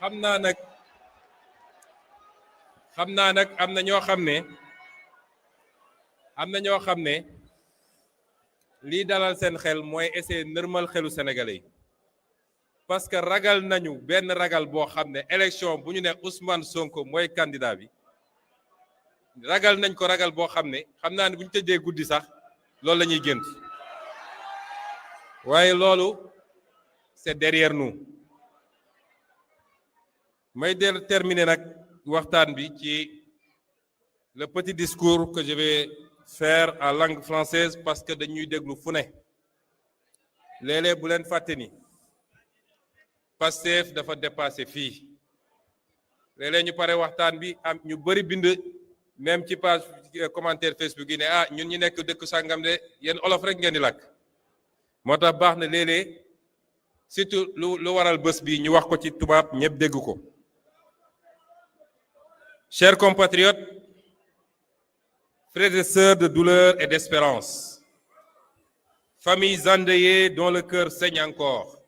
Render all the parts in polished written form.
xam naa nag am na ñoo xam ne lii dalal seen xel mooy essayer nërmal xelu sénégalais yi parce que ragal nañu benn ragal boo xam ne élection bu ñu ne Ousmane Sonko mooy candidat bi ragal nañ ko ragal boo xam ne xam naa ne bu ñu tëjee guddi sax loolu la ñuy gént waaye loolu c'est derrière nous. may terminer nag waxtaan bi ci le petit discours que je vais faire en langue française parce que dañuy déglu fu ne léeg-léeg bu leen fàtte ni Pastef dafa dépassé fii léeg-léeg ñu pare waxtaan bi am ñu bëri bind même ci page commentaire Facebook yi ne ñun ñi nekk dëkk sàngam de yéen olof rek ngeen di làkk moo tax baax na léeg-léeg surtout lu waral bés bi ñu wax ko ci tubaab ñëpp dégg ko. Chers compatriotes, frères et sœurs de douleur et d'espérance, familles endeuillées dont le cœur saigne encore,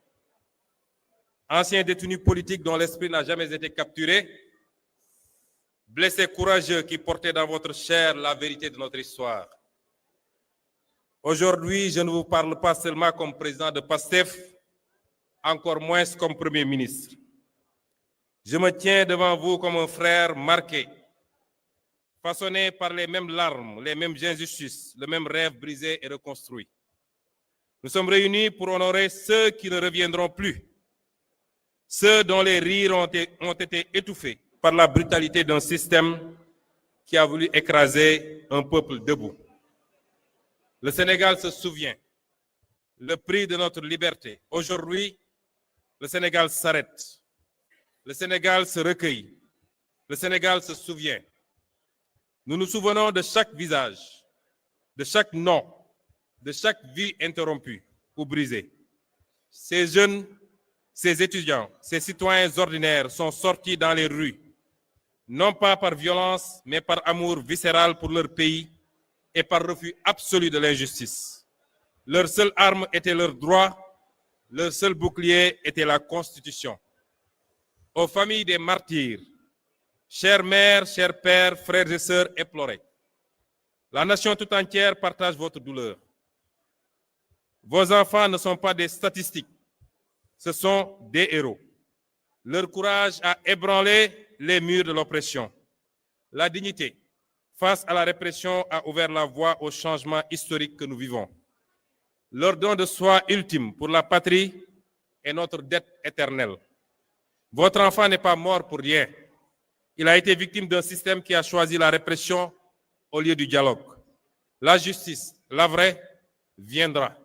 anciens détenus politiques dont l'esprit n'a jamais été capturé, blessés courageux qui portaient dans votre chair la vérité de notre histoire. Aujourd'hui, je ne vous parle pas seulement comme président de PASTEF, encore moins comme Premier ministre. Je me tiens devant vous comme un frère marqué, façonné par les mêmes larmes, les mêmes injustices, le même rêve brisé et reconstruit. Nous sommes réunis pour honorer ceux qui ne reviendront plus, ceux dont les rires ont été étouffés par la brutalité d'un système qui a voulu écraser un peuple debout. Le Sénégal se souvient, le prix de notre liberté. Aujourd'hui, le Sénégal s'arrête. Le Sénégal se recueille. Le Sénégal se souvient. Nous nous souvenons de chaque visage, de chaque nom, de chaque vie interrompue ou brisée. Ces jeunes, ces étudiants, ces citoyens ordinaires sont sortis dans les rues, non pas par violence, mais par amour viscéral pour leur pays et par refus absolu de l'injustice. Leur seule arme était leur droit, leur seul bouclier était la Constitution. Aux familles des martyrs, chères mères, chers pères, frères et sœurs éplorés, la nation tout entière partage votre douleur. Vos enfants ne sont pas des statistiques, ce sont des héros. Leur courage a ébranlé les murs de l'oppression. La dignité, face à la répression, a ouvert la voie au changement historique que nous vivons. Leur don de soi ultime pour la patrie est notre dette éternelle. Votre enfant n'est pas mort pour rien. Il a été victime d'un système qui a choisi la répression au lieu du dialogue. La justice, la vraie, viendra.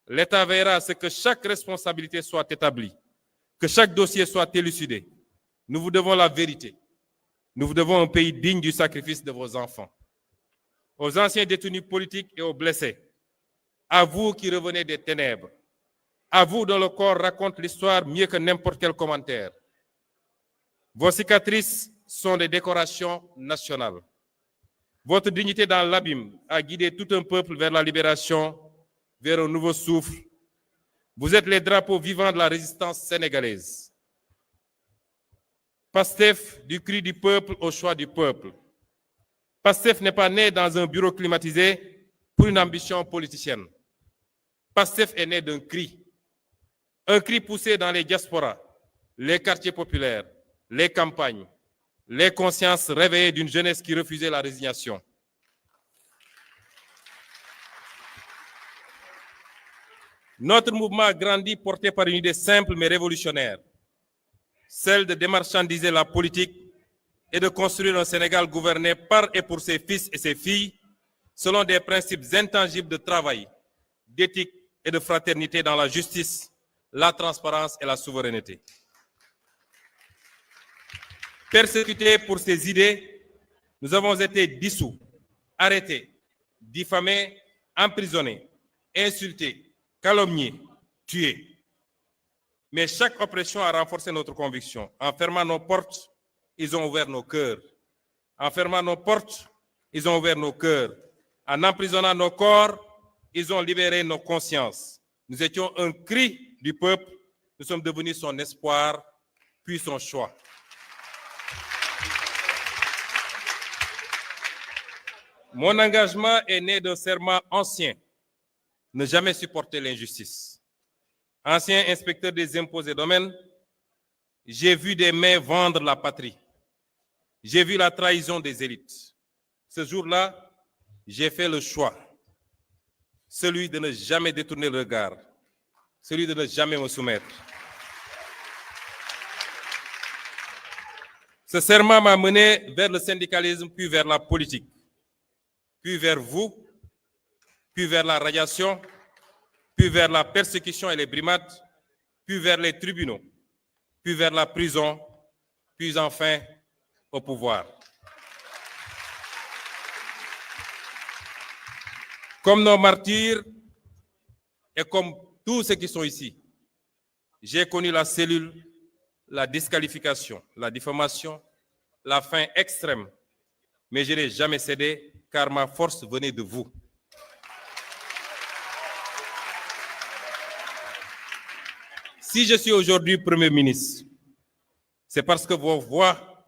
L'État veillera à ce que chaque responsabilité soit établie, que chaque dossier soit élucidé. Nous vous devons la vérité. Nous vous devons un pays digne du sacrifice de vos enfants. Aux anciens détenus politiques et aux blessés, à vous qui revenez des ténèbres, à vous dont le corps raconte l'histoire mieux que n'importe quel commentaire. Vos cicatrices sont des décorations nationales. Votre dignité dans l'abîme a guidé tout un peuple vers la libération, vers un nouveau souffle. Vous êtes les drapeaux vivants de la résistance sénégalaise. PASTEF, du cri du peuple au choix du peuple. PASTEF n'est pas né dans un bureau climatisé pour une ambition politicienne. PASTEF est né d'un cri. Un cri poussé dans les diasporas, les quartiers populaires, les campagnes, les consciences réveillées d'une jeunesse qui refusait la résignation. Notre mouvement a grandi porté par une idée simple mais révolutionnaire, celle de démarchandiser la politique et de construire un Sénégal gouverné par et pour ses fils et ses filles selon des principes intangibles de travail, d'éthique et de fraternité dans la justice, la transparence et la souveraineté. Persécutés pour ces idées, nous avons été dissous, arrêtés, diffamés, emprisonnés, insultés, calomniés, tués. Mais chaque oppression a renforcé notre conviction. En fermant nos portes, ils ont ouvert nos cœurs. En fermant nos portes, ils ont ouvert nos cœurs. En emprisonnant nos corps, ils ont libéré nos consciences. Nous étions un cri du peuple, nous sommes devenus son espoir puis son choix. Mon engagement est né d'un serment ancien, ne jamais supporter l'injustice. Ancien inspecteur des impôts et domaines, j'ai vu des mains vendre la patrie. J'ai vu la trahison des élites. Ce jour-là, j'ai fait le choix, celui de ne jamais détourner le regard, celui de ne jamais me soumettre. Ce serment m'a mené vers le syndicalisme, puis vers la politique, puis vers vous, puis vers la radiation, puis vers la persécution et les brimades, puis vers les tribunaux, puis vers la prison, puis enfin au pouvoir. Comme nos martyrs et comme tous ceux qui sont ici, j'ai connu la cellule, la disqualification, la diffamation, la faim extrême, mais je n'ai jamais cédé car ma force venait de vous. Si je suis aujourd'hui Premier ministre, c'est parce que vos voix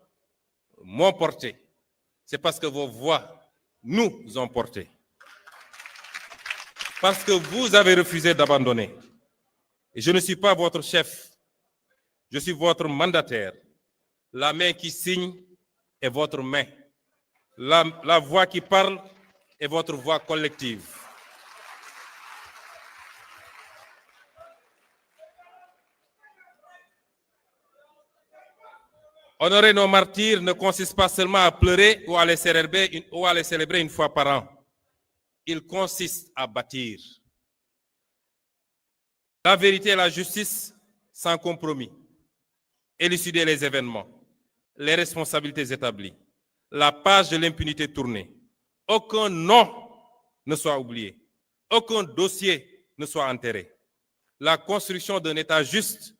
m'ont porté, c'est parce que vos voix nous ont portés. Parce que vous avez refusé d'abandonner. Et je ne suis pas votre chef, je suis votre mandataire. La main qui signe est votre main. La voix qui parle est votre voix collective. Honorer nos martyrs ne consiste pas seulement à pleurer ou à les célébrer une fois par an. Il consiste à bâtir. La vérité et la justice sans compromis. Élucider les événements, les responsabilités établies, la page de l'impunité tournée. Aucun nom ne soit oublié, aucun dossier ne soit enterré. La construction d'un État juste,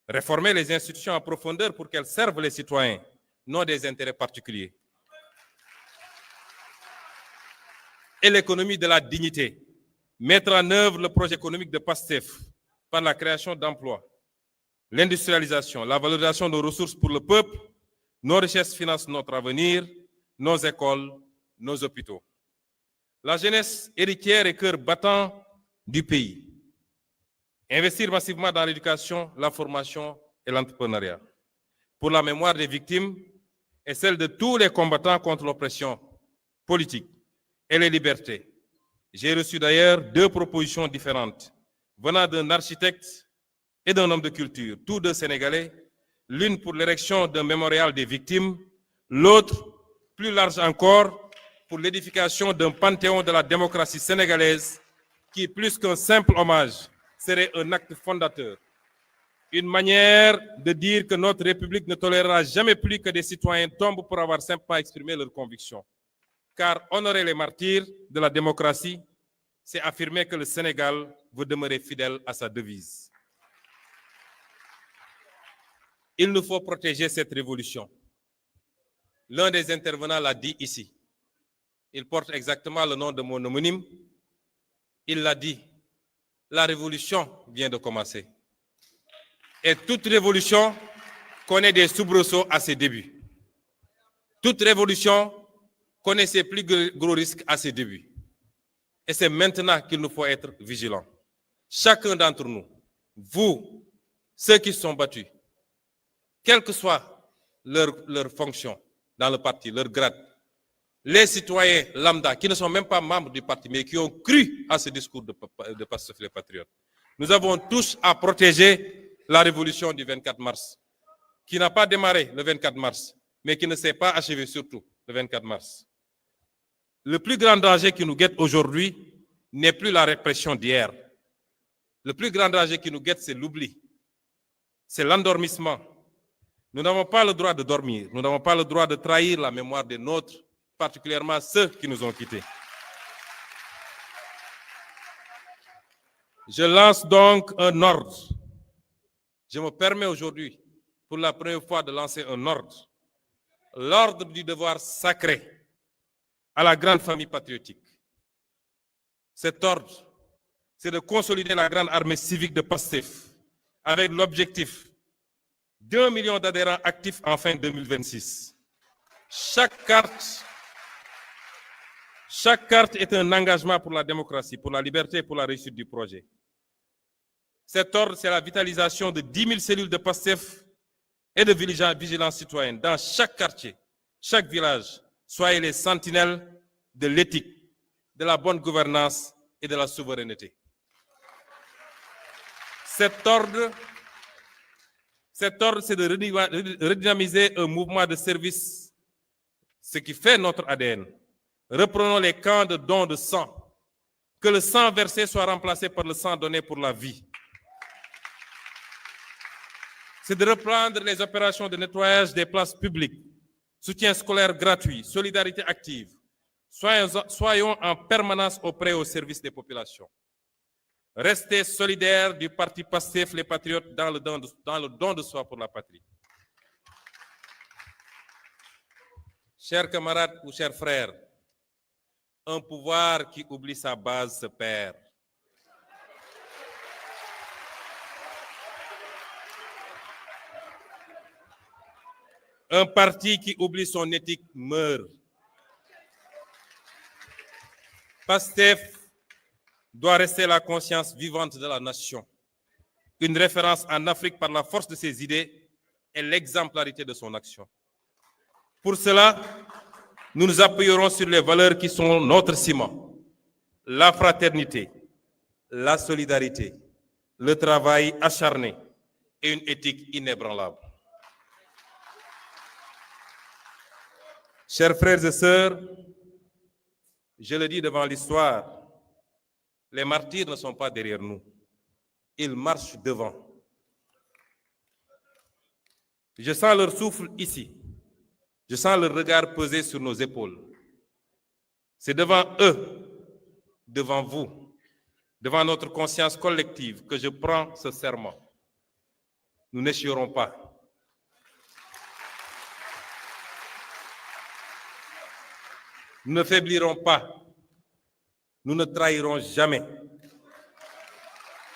réformer les institutions en profondeur pour qu'elles servent les citoyens, non des intérêts particuliers. Et l'économie de la dignité, mettre en œuvre le projet économique de PASTEF par la création d'emplois, l'industrialisation, la valorisation de nos ressources pour le peuple, nos richesses financent notre avenir, nos écoles, nos hôpitaux. La jeunesse héritière et cœur battant du pays. Investir massivement dans l'éducation, la formation et l'entrepreneuriat. Pour la mémoire des victimes et celle de tous les combattants contre l'oppression politique et les libertés. J'ai reçu d'ailleurs 2 propositions différentes venant d'un architecte et d'un homme de culture, tous 2 sénégalais, l'une pour l'érection d'un mémorial des victimes, l'autre, plus large encore, pour l'édification d'un panthéon de la démocratie sénégalaise qui, plus qu'un simple hommage, serait un acte fondateur. Une manière de dire que notre République ne tolérera jamais plus que des citoyens tombent pour avoir simplement exprimé leurs convictions. Car honorer les martyrs de la démocratie, c'est affirmer que le Sénégal veut demeurer fidèle à sa devise. Il nous faut protéger cette révolution. L'un des intervenants l'a dit ici. Il porte exactement le nom de mon homonyme. Il l'a dit. La révolution vient de commencer. Et toute révolution connaît des soubresauts à ses débuts. Toute révolution connaît ses plus gros risques à ses débuts. Et c'est maintenant qu'il nous faut être vigilants. Chacun d'entre nous, vous, ceux qui se sont battus, quelle que soit leur fonction dans le parti, leur grade, les citoyens lambda qui ne sont même pas membres du parti, mais qui ont cru à ce discours de Pastef les Patriotes. Nous avons tous à protéger la révolution du 24 mars, qui n'a pas démarré le 24 mars, mais qui ne s'est pas achevée surtout le 24 mars. Le plus grand danger qui nous guette aujourd'hui n'est plus la répression d'hier. Le plus grand danger qui nous guette, c'est l'oubli. C'est l'endormissement. Nous n'avons pas le droit de dormir. Nous n'avons pas le droit de trahir la mémoire des nôtres, particulièrement ceux qui nous ont quittés. Je lance donc un ordre. Je me permets aujourd'hui, pour la première fois, de lancer un ordre. L'ordre du devoir sacré à la grande famille patriotique. Cet ordre, c'est de consolider la grande armée civique de PASTEF avec l'objectif d'1 million d'adhérents actifs en fin 2026. Chaque carte est un engagement pour la démocratie, pour la liberté et pour la réussite du projet. Cet ordre, c'est la vitalisation de 10 000 cellules de PASTEF et de vigilance citoyenne dans chaque quartier, chaque village. Soyez les sentinelles de l'éthique, de la bonne gouvernance et de la souveraineté. Cet ordre, c'est de redynamiser un mouvement de service, ce qui fait notre ADN. Reprenons les camps de dons de sang. Que le sang versé soit remplacé par le sang donné pour la vie. C'est de reprendre les opérations de nettoyage des places publiques, soutien scolaire gratuit, solidarité active. Soyons en permanence auprès au service des populations. Restez solidaires du parti PASTEF, les patriotes, dans le don de soi pour la patrie. Chers camarades ou chers frères, un pouvoir qui oublie sa base se perd. Un parti qui oublie son éthique meurt. PASTEF doit rester la conscience vivante de la nation, une référence en Afrique par la force de ses idées et l'exemplarité de son action. Pour cela, nous nous appuierons sur les valeurs qui sont notre ciment, la fraternité, la solidarité, le travail acharné et une éthique inébranlable. Chers frères et sœurs, je le dis devant l'histoire, les martyrs ne sont pas derrière nous, ils marchent devant. Je sens leur souffle ici, je sens leur regard peser sur nos épaules. C'est devant eux, devant vous, devant notre conscience collective que je prends ce serment. Nous n'échouerons pas. Nous ne faiblirons pas. Nous ne trahirons jamais.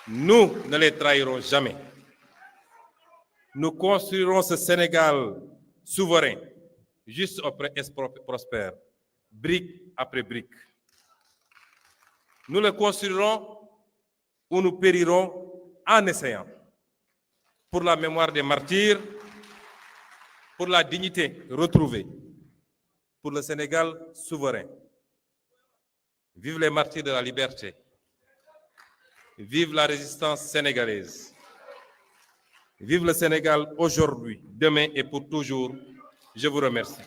Nous ne les trahirons jamais. Nous construirons ce Sénégal souverain, juste et prospère, brique après brique. Nous le construirons ou nous périrons en essayant. Pour la mémoire des martyrs, pour la dignité retrouvée, pour le Sénégal souverain. Vive les martyrs de la liberté. Vive la résistance sénégalaise. Vive le Sénégal aujourd'hui, demain et pour toujours. Je vous remercie.